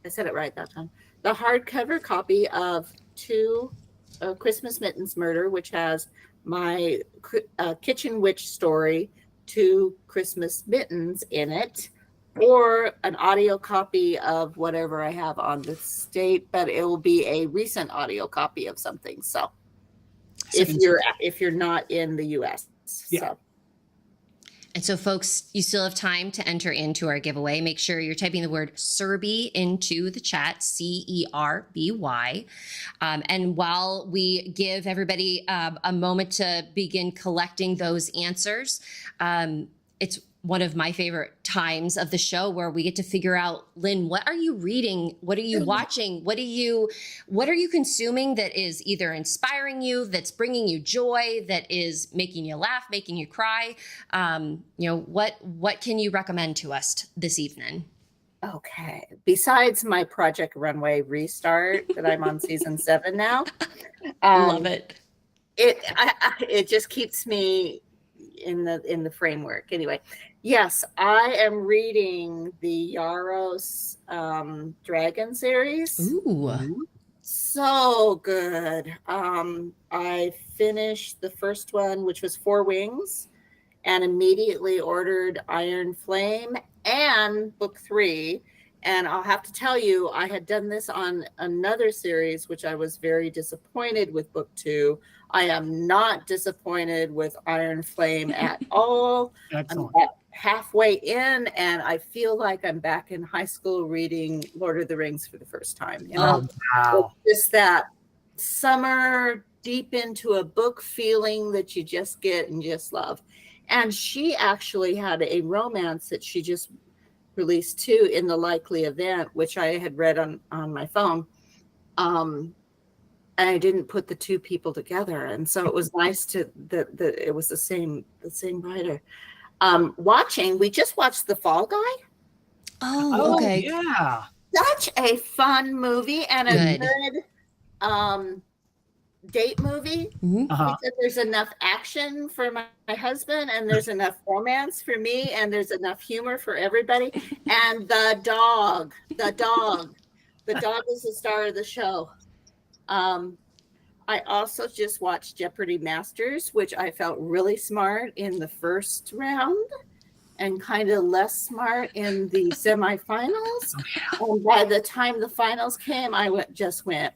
I said it right that time. The hardcover copy of Christmas Mittens Murder, which has my Kitchen Witch story, 2 Christmas Mittens in it, or an audio copy of whatever I have on the state, but it will be a recent audio copy of something. So if you're not in the US. Yeah. So. And so, folks, you still have time to enter into our giveaway. Make sure you're typing the word Cerby into the chat, CERBY. And while we give everybody a moment to begin collecting those answers, it's one of my favorite times of the show, where we get to figure out, Lynn, what are you reading? What are you watching? What are you consuming that is either inspiring you, that's bringing you joy, that is making you laugh, making you cry? What can you recommend to us this evening? Okay. Besides my Project Runway restart that I'm on season 7 now. Love it. It just keeps me in the framework. Anyway, yes, I am reading the Yaros Dragon series. Ooh. So good. I finished the first one, which was 4 Wings, and immediately ordered Iron Flame and book 3. And I'll have to tell you, I had done this on another series, which I was very disappointed with book 2. I am not disappointed with Iron Flame at all. Excellent. I'm about halfway in, and I feel like I'm back in high school reading Lord of the Rings for the first time. Oh, wow. It's just that summer, deep into a book feeling that you just get and just love. And she actually had a romance that she just released too, In the Likely Event, which I had read on my phone. And I didn't put the 2 people together. And so it was nice that it was the same writer. We just watched The Fall Guy. Oh, okay. Yeah. Such a fun movie and a good date movie. Mm-hmm. Because there's enough action for my husband, and there's enough romance for me, and there's enough humor for everybody. And the dog is the star of the show. I also just watched Jeopardy Masters, which I felt really smart in the first round and kind of less smart in the semifinals. And by the time the finals came, I just went,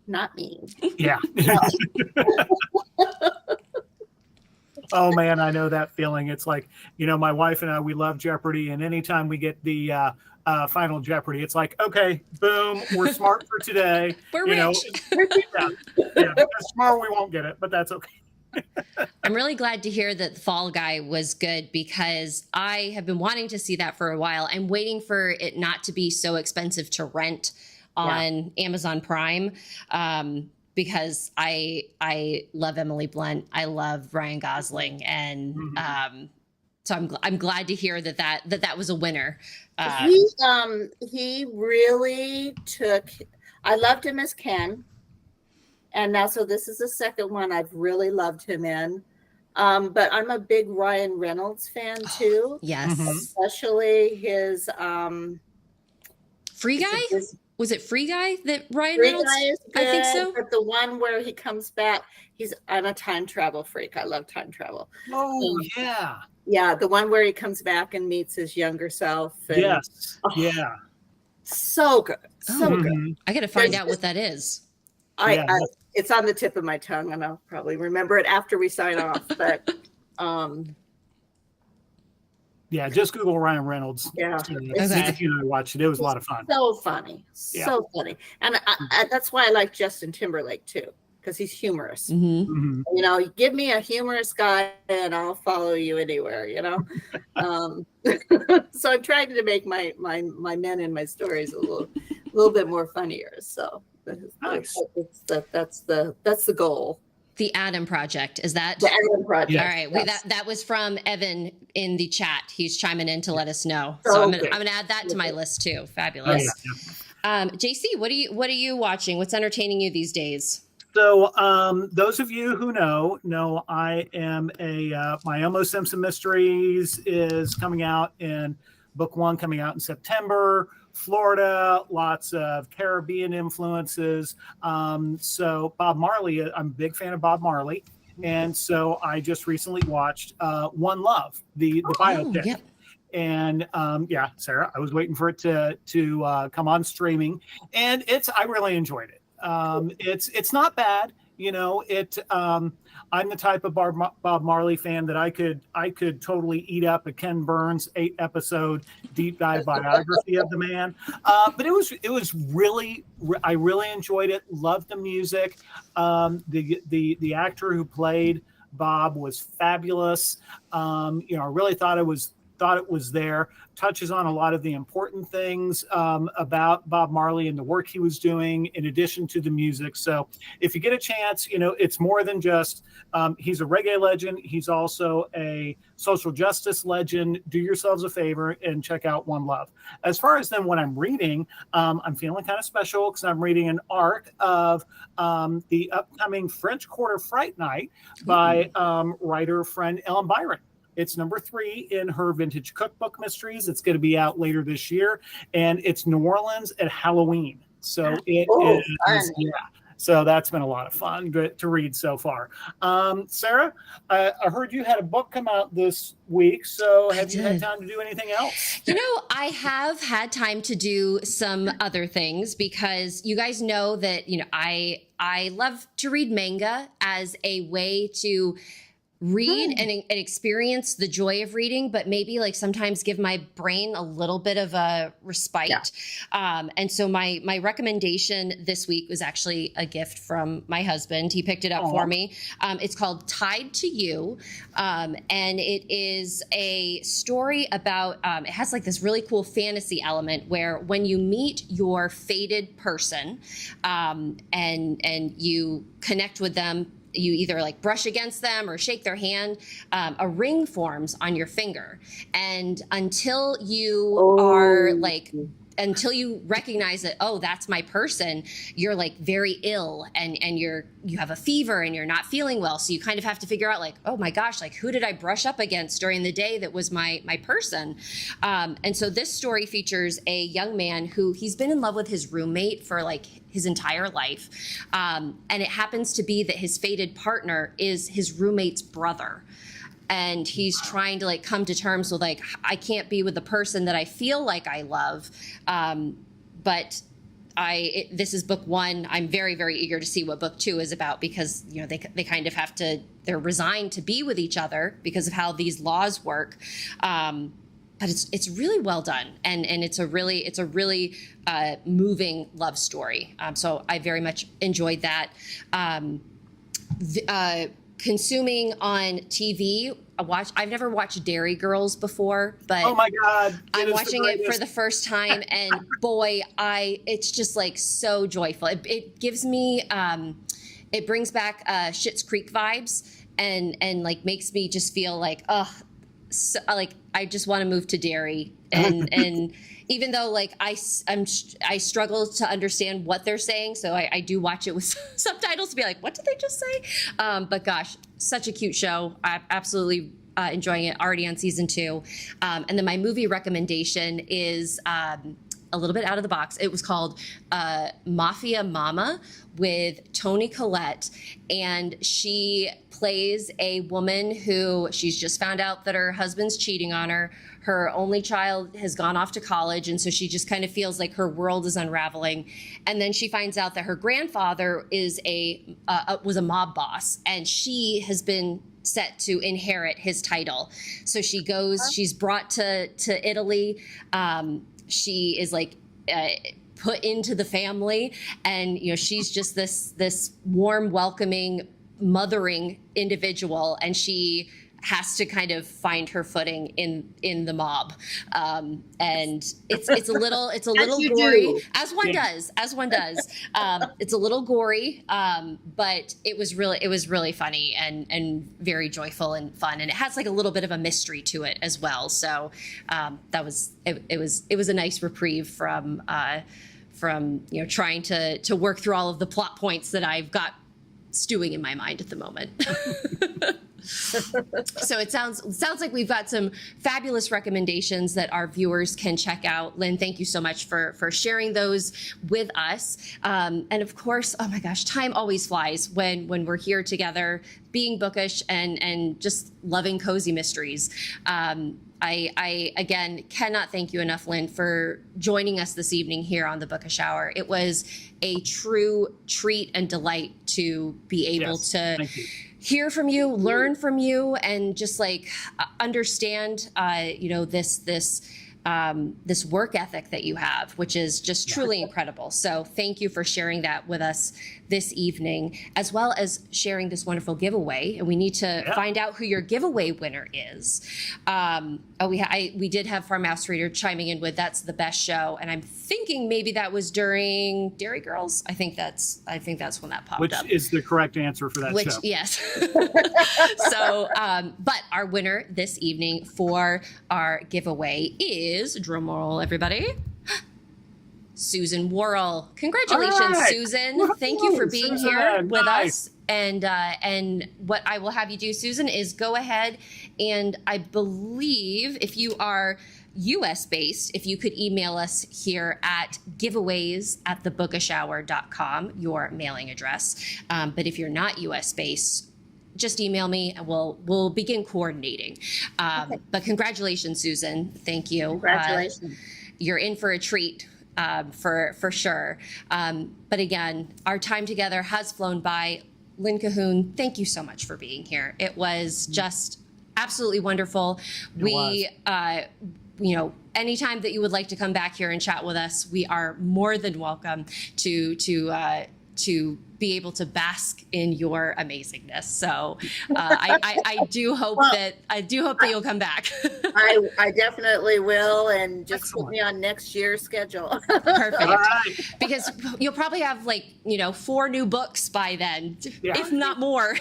not me. Yeah. Oh man, I know that feeling. It's like, my wife and I, we love Jeopardy, and anytime we get the final Jeopardy, it's like, okay, boom, we're smart for today. We're rich. Because tomorrow we won't get it, but that's okay. I'm really glad to hear that Fall Guy was good, because I have been wanting to see that for a while. I'm waiting for it not to be so expensive to rent on Amazon Prime, because I love Emily Blunt. I love Ryan Gosling. And so I'm glad to hear that was a winner. He really took, I loved him as Ken. And now, so this is the second one I've really loved him in. But I'm a big Ryan Reynolds fan too. Yes. Especially his Free Guy? Was it Free Guy that Ryan Free Reynolds? Guy is good, I think so. But the one where he comes back, I'm a time travel freak. I love time travel. Oh, yeah. Yeah, the one where he comes back and meets his younger self. And, Yes. Yeah. So good. So good. I got to find out what that is. It's on the tip of my tongue, and I'll probably remember it after we sign off. But yeah, just Google Ryan Reynolds. Yeah, I watched it. It was a lot of fun. So funny, so funny, and that's why I like Justin Timberlake too, because he's humorous. Give me a humorous guy, and I'll follow you anywhere. So I'm trying to make my men in my stories a little bit more funnier. So. Nice. That's the goal. The Adam Project, is that? The Adam Project. All right. Yes. That was from Evan in the chat. He's chiming in to let us know. So So I'm gonna add that to my list too. Fabulous. Oh, yeah. JC, what are you watching? What's entertaining you these days? So those of you who know I am my Elmo Simpson Mysteries is coming out in book 1, coming out in September. Florida, lots of Caribbean influences. So Bob Marley, I'm a big fan of Bob Marley. And so I just recently watched One Love, the biopic. Yep. And Sarah, I was waiting for it to come on streaming, and I really enjoyed it. It's not bad. I'm the type of Bob Marley fan that I could totally eat up a Ken Burns 8-episode deep dive biography of the man. But it was really, I really enjoyed it. Loved the music. The actor who played Bob was fabulous. I really thought it was thought it was there. Touches on a lot of the important things about Bob Marley and the work he was doing, in addition to the music. So if you get a chance, it's more than just he's a reggae legend. He's also a social justice legend. Do yourselves a favor and check out One Love. As far as then what I'm reading, I'm feeling kind of special because I'm reading an arc of the upcoming French Quarter Fright Night by writer friend Ellen Byron. It's number 3 in her Vintage Cookbook Mysteries. It's going to be out later this year, and it's New Orleans at Halloween. So it is, yeah. So that's been a lot of fun to read so far. Sarah, I heard you had a book come out this week. So have you had time to do anything else? I have had time to do some other things because you guys know that, I love to read manga as a way to read and experience the joy of reading, but maybe like sometimes give my brain a little bit of a respite. Yeah. And so my recommendation this week was actually a gift from my husband. He picked it up for me. It's called Tied to You. And it is a story about, it has like this really cool fantasy element where when you meet your fated person, and you connect with them, you either like brush against them or shake their hand, a ring forms on your finger. And until you until you recognize that, oh, that's my person, you're like very ill and you have a fever and you're not feeling well. So you kind of have to figure out like, oh my gosh, like who did I brush up against during the day that was my person? And so this story features a young man who he's been in love with his roommate for like his entire life. And it happens to be that his fated partner is his roommate's brother. And he's trying to like come to terms with like, I can't be with the person that I feel like I love. But this is book 1. I'm very, very eager to see what book 2 is about because, they kind of they're resigned to be with each other because of how these laws work. But it's really well done. And it's a really moving love story. So I very much enjoyed that. Consuming on TV, I've never watched Dairy Girls before, but oh my God, I'm watching it for the first time, and boy, it's just like so joyful. It gives me, it brings back Schitt's Creek vibes, and like makes me just feel like, so, like I just want to move to Derry, and even though like I struggle to understand what they're saying, so I do watch it with subtitles to be like, what did they just say? But gosh, such a cute show. I'm absolutely enjoying it. Already on season 2, and then my movie recommendation is a little bit out of the box. It was called Mafia Mama with Toni Collette, and she plays a woman who she's just found out that her husband's cheating on her. Her only child has gone off to college, and so she just kind of feels like her world is unraveling. And then she finds out that her grandfather is was a mob boss, and she has been set to inherit his title. So she goes, she's brought to Italy. She is like put into the family, and she's just this warm, welcoming, mothering individual, and she has to kind of find her footing in the mob, and it's a little gory, as one does. It's a little gory, but it was really funny and very joyful and fun, and it has like a little bit of a mystery to it as well. So it was a nice reprieve from trying to work through all of the plot points that I've got stewing in my mind at the moment. So it sounds like we've got some fabulous recommendations that our viewers can check out. Lynn, thank you so much for sharing those with us. And of course, oh my gosh, time always flies when we're here together, being bookish and just loving cozy mysteries. I again cannot thank you enough, Lynn, for joining us this evening here on the Bookish Hour. It was a true treat and delight to be able to hear from you, learn from you, and just like understand, this this work ethic that you have, which is just truly incredible. So thank you for sharing that with us this evening, as well as sharing this wonderful giveaway. And we need to find out who your giveaway winner is. We did have Farmhouse Reader chiming in with "That's the best show," and I'm thinking maybe that was during Dairy Girls. I think that's when that popped up. Which is the correct answer for that show. Yes. So, but our winner this evening for our giveaway is, drumroll everybody, Susan Worrell. Congratulations, Susan. Woo-hoo! Thank you for being Susan, here with nice. us. And what I will have you do, Susan, is go ahead and I believe if you are US based, if you could email us here at giveaways@thebookishhour.com, your mailing address. But if you're not US based, just email me and we'll begin coordinating. Okay. But congratulations, Susan. Thank you. Congratulations. You're in for a treat. For sure. But again, our time together has flown by. Lynn Cahoon, thank you so much for being here. It was just absolutely wonderful. Anytime that you would like to come back here and chat with us, we are more than welcome to be able to bask in your amazingness. So I do hope that you'll come back. I definitely will, and just Excellent. put me on next year's schedule. Perfect. All right. Because you'll probably have 4 new books by then, if not more.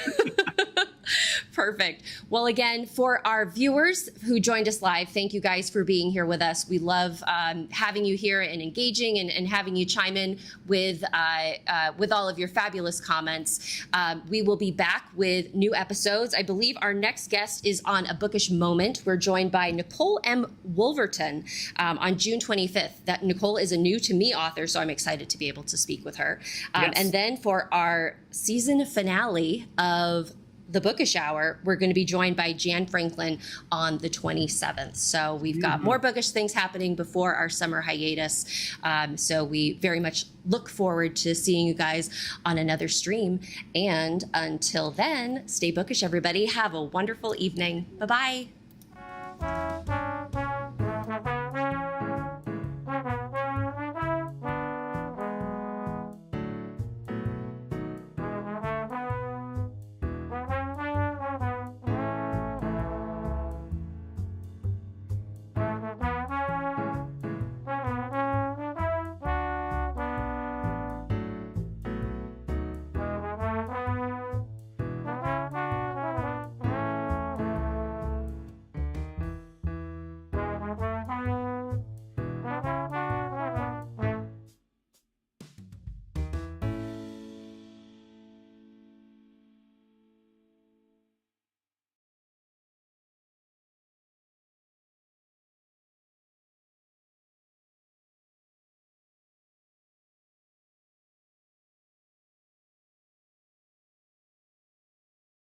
Perfect. Well, again, for our viewers who joined us live, thank you guys for being here with us. We love having you here and engaging and having you chime in with all of your fabulous comments. We will be back with new episodes. I believe our next guest is on A Bookish Moment. We're joined by Nicole M. Wolverton on June 25th. That Nicole is a new to me author, so I'm excited to be able to speak with her. And then for our season finale of The Bookish Hour, we're going to be joined by Jan Franklin on the 27th. So we've got more bookish things happening before our summer hiatus. So we very much look forward to seeing you guys on another stream. And until then, stay bookish, everybody. Have a wonderful evening. Bye-bye.